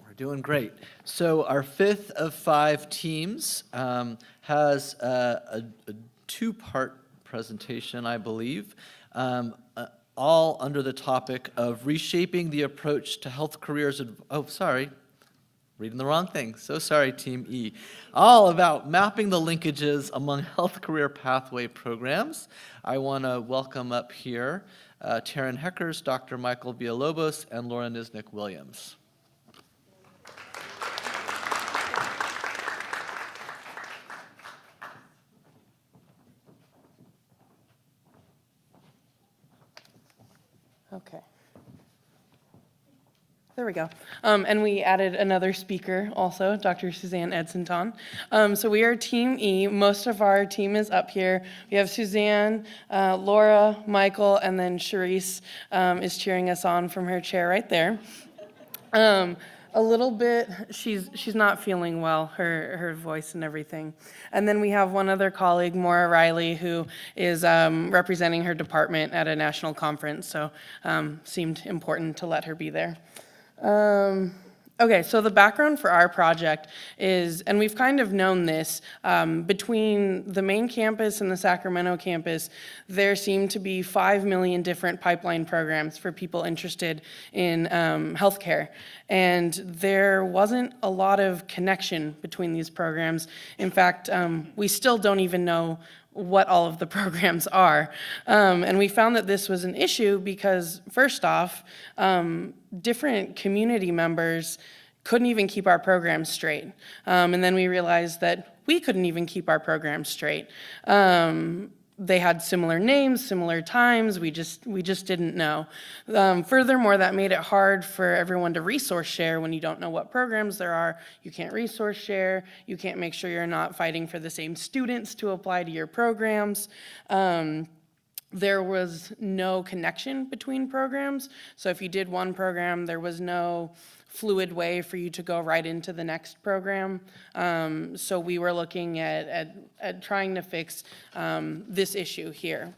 We're doing great. So our fifth of five teams has a two-part presentation, I believe, all under the topic of reshaping the approach to health careers. Reading the wrong thing. So sorry, Team E. All about mapping the linkages among health career pathway programs. I want to welcome up here Taryn Heckers, Dr. Michael Villalobos, and Laura Nisnik-Williams. Okay. There we go. And we added another speaker also, Dr. Suzanne Edsonton. So we are Team E. Most of our team is up here. We have Suzanne, Laura, Michael, and then Charisse is cheering us on from her chair right there. A little bit, she's not feeling well, her voice and everything. And then we have one other colleague, Maura Riley, who is representing her department at a national conference, so seemed important to let her be there. Okay, so the background for our project is, and we've kind of known this, between the main campus and the Sacramento campus, there seem to be 5 million different pipeline programs for people interested in healthcare. And there wasn't a lot of connection between these programs. In fact, we still don't even know what all of the programs are. And we found that this was an issue because, first off, different community members couldn't even keep our programs straight. And then we realized that we couldn't even keep our programs straight. They had similar names, similar times, we just didn't know. Furthermore, that made it hard for everyone to resource share when you don't know what programs there are. You can't resource share, you can't make sure you're not fighting for the same students to apply to your programs. There was no connection between programs, so if you did one program, there was no fluid way for you to go right into the next program. So we were looking at trying to fix this issue here.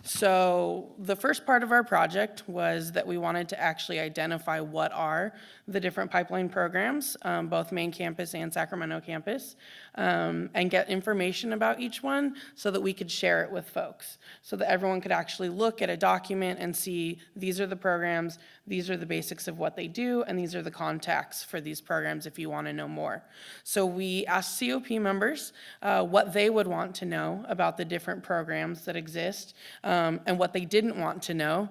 So the first part of our project was that we wanted to actually identify what are the different pipeline programs, both main campus and Sacramento campus, and get information about each one so that we could share it with folks, so that everyone could actually look at a document and see these are the programs, these are the basics of what they do, and these are the contacts for these programs if you want to know more. So we asked COP members what they would want to know about the different programs that exist, and what they didn't want to know,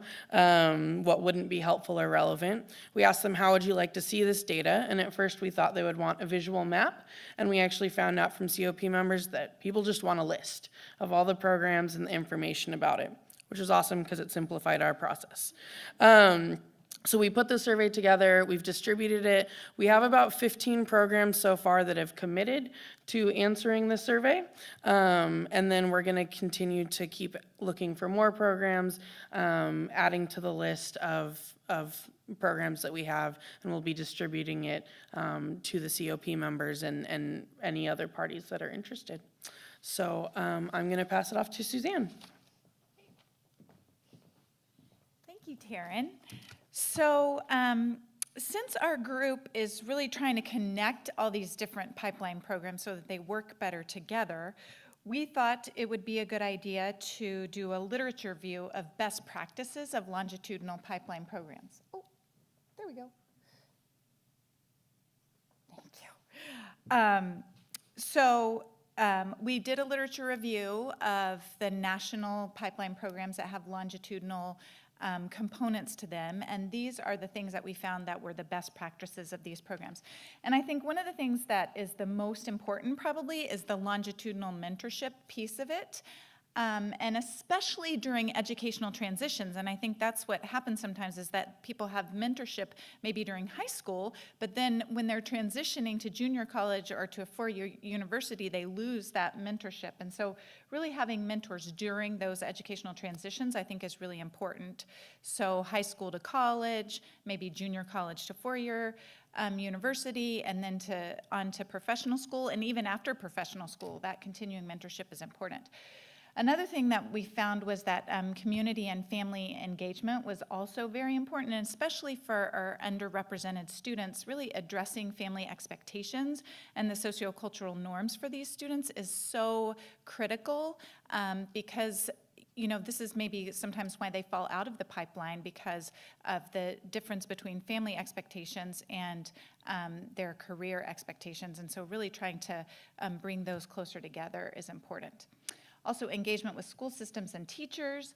what wouldn't be helpful or relevant. We asked them, how would you like to see this data? And at first we thought they would want a visual map, and we actually found out from COP members that people just want a list of all the programs and the information about it, which is awesome because it simplified our process. So we put the survey together, we've distributed it. We have about 15 programs so far that have committed to answering the survey. And then we're gonna continue to keep looking for more programs, adding to the list of programs that we have, and we'll be distributing it to the COP members and any other parties that are interested. So I'm gonna pass it off to Suzanne. Thank you, Taryn. So since our group is really trying to connect all these different pipeline programs so that they work better together, we thought it would be a good idea to do a literature review of best practices of longitudinal pipeline programs. Oh, there we go. Thank you. We did a literature review of the national pipeline programs that have longitudinal components to them, and these are the things that we found that were the best practices of these programs. And I think one of the things that is the most important probably is the longitudinal mentorship piece of it. And especially during educational transitions. And I think that's what happens sometimes is that people have mentorship maybe during high school, but then when they're transitioning to junior college or to a four-year university, they lose that mentorship. And so really having mentors during those educational transitions I think is really important. So high school to college, maybe junior college to four-year university, and then on to professional school, and even after professional school, that continuing mentorship is important. Another thing that we found was that community and family engagement was also very important, and especially for our underrepresented students, really addressing family expectations and the sociocultural norms for these students is so critical, because this is maybe sometimes why they fall out of the pipeline, because of the difference between family expectations and their career expectations. And so really trying to bring those closer together is important. Also, engagement with school systems and teachers.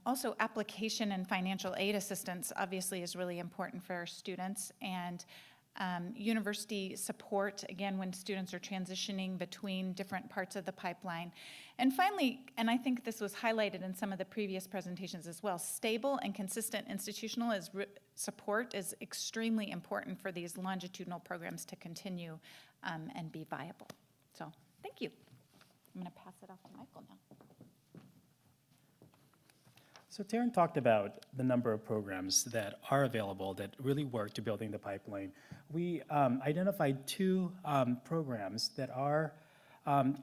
Also, application and financial aid assistance obviously is really important for our students. And university support, again, when students are transitioning between different parts of the pipeline. And finally, and I think this was highlighted in some of the previous presentations as well, stable and consistent institutional support is extremely important for these longitudinal programs to continue and be viable. So, thank you. I'm going to pass it off to Michael now. So Taryn talked about the number of programs that are available that really work to building the pipeline. We identified 2 programs that are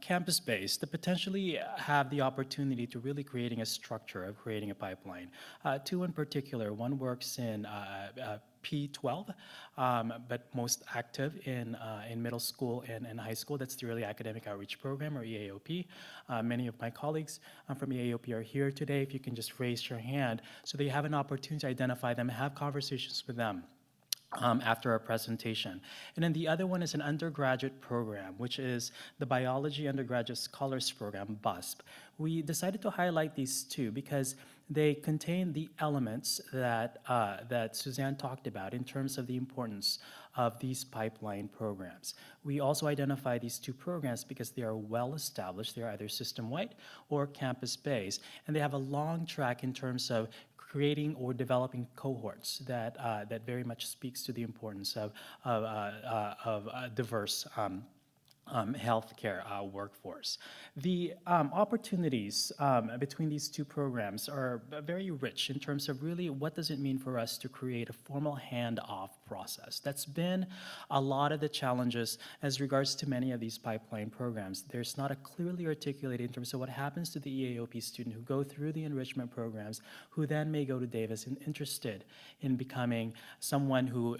campus-based that potentially have the opportunity to really creating a structure of creating a pipeline. 2 in particular, one works in P12, but most active in middle school and high school. That's the Early Academic Outreach Program, or EAOP. Many of my colleagues from EAOP are here today. If you can just raise your hand so that you have an opportunity to identify them, have conversations with them after our presentation. And then the other one is an undergraduate program, which is the Biology Undergraduate Scholars Program, BUSP. We decided to highlight these 2 because they contain the elements that Suzanne talked about in terms of the importance of these pipeline programs. We also identify these 2 programs because they are well established. They're either system-wide or campus-based, and they have a long track in terms of creating or developing cohorts that very much speaks to the importance of diverse healthcare workforce. The opportunities between these 2 programs are very rich in terms of really what does it mean for us to create a formal handoff process. That's been a lot of the challenges as regards to many of these pipeline programs. There's not a clearly articulated in terms of what happens to the EAOP student who go through the enrichment programs, who then may go to Davis and interested in becoming someone who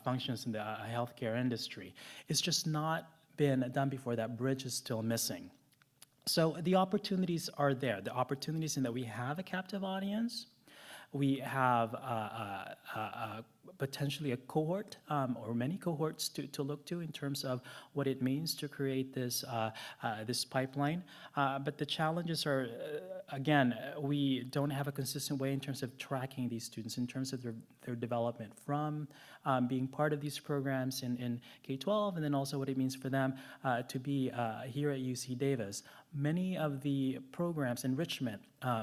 functions in the healthcare industry. It's just not been done before. That bridge is still missing. So the opportunities are there. The opportunities in that we have a captive audience, we have potentially a cohort or many cohorts to look to in terms of what it means to create this this pipeline. But the challenges are, again, we don't have a consistent way in terms of tracking these students, in terms of their development from being part of these programs in K-12, and then also what it means for them to be here at UC Davis. Many of the programs, enrichment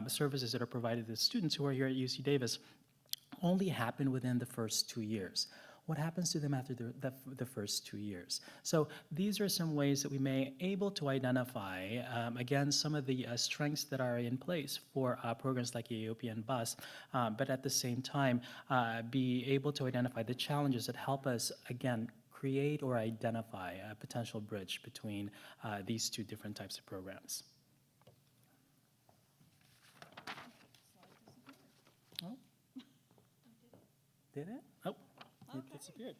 services that are provided to students who are here at UC Davis only happen within the first 2 years. What happens to them after the first 2 years? So these are some ways that we may able to identify, again, some of the strengths that are in place for programs like EAOP and BUS, but at the same time, be able to identify the challenges that help us, again, create or identify a potential bridge between these 2 different types of programs. Oh. Did it? Oh, it disappeared.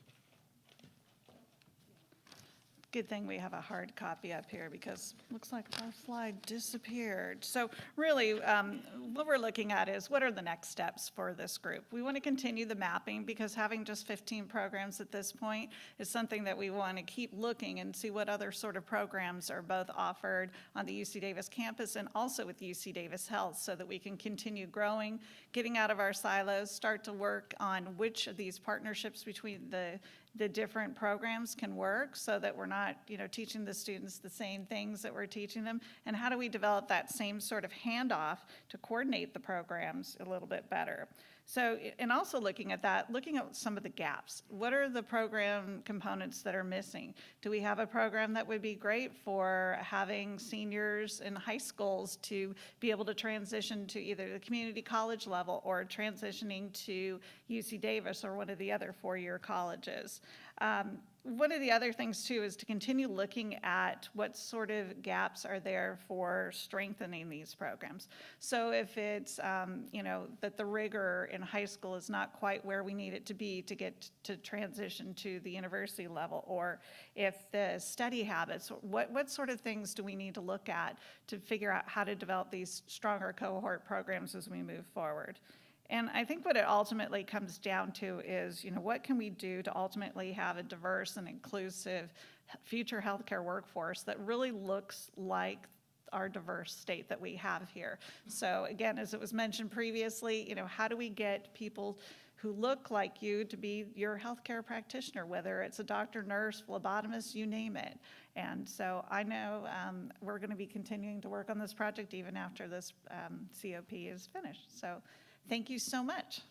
Good thing we have a hard copy up here because looks like our slide disappeared. So really, what we're looking at is what are the next steps for this group? We want to continue the mapping because having just 15 programs at this point is something that we want to keep looking and see what other sort of programs are both offered on the UC Davis campus and also with UC Davis Health so that we can continue growing, getting out of our silos, start to work on which of these partnerships between the different programs can work so that we're not, teaching the students the same things that we're teaching them. And how do we develop that same sort of handoff to coordinate the programs a little bit better? So, and also looking at some of the gaps. What are the program components that are missing? Do we have a program that would be great for having seniors in high schools to be able to transition to either the community college level or transitioning to UC Davis or one of the other four-year colleges? one of the other things too is to continue looking at what sort of gaps are there for strengthening these programs. So if it's, that the rigor in high school is not quite where we need it to be to get to transition to the university level, or if the study habits, what sort of things do we need to look at to figure out how to develop these stronger cohort programs as we move forward? And I think what it ultimately comes down to is, what can we do to ultimately have a diverse and inclusive future healthcare workforce that really looks like our diverse state that we have here. So again, as it was mentioned previously, how do we get people who look like you to be your healthcare practitioner, whether it's a doctor, nurse, phlebotomist, you name it. And so I know we're going to be continuing to work on this project even after this COP is finished. So thank you so much.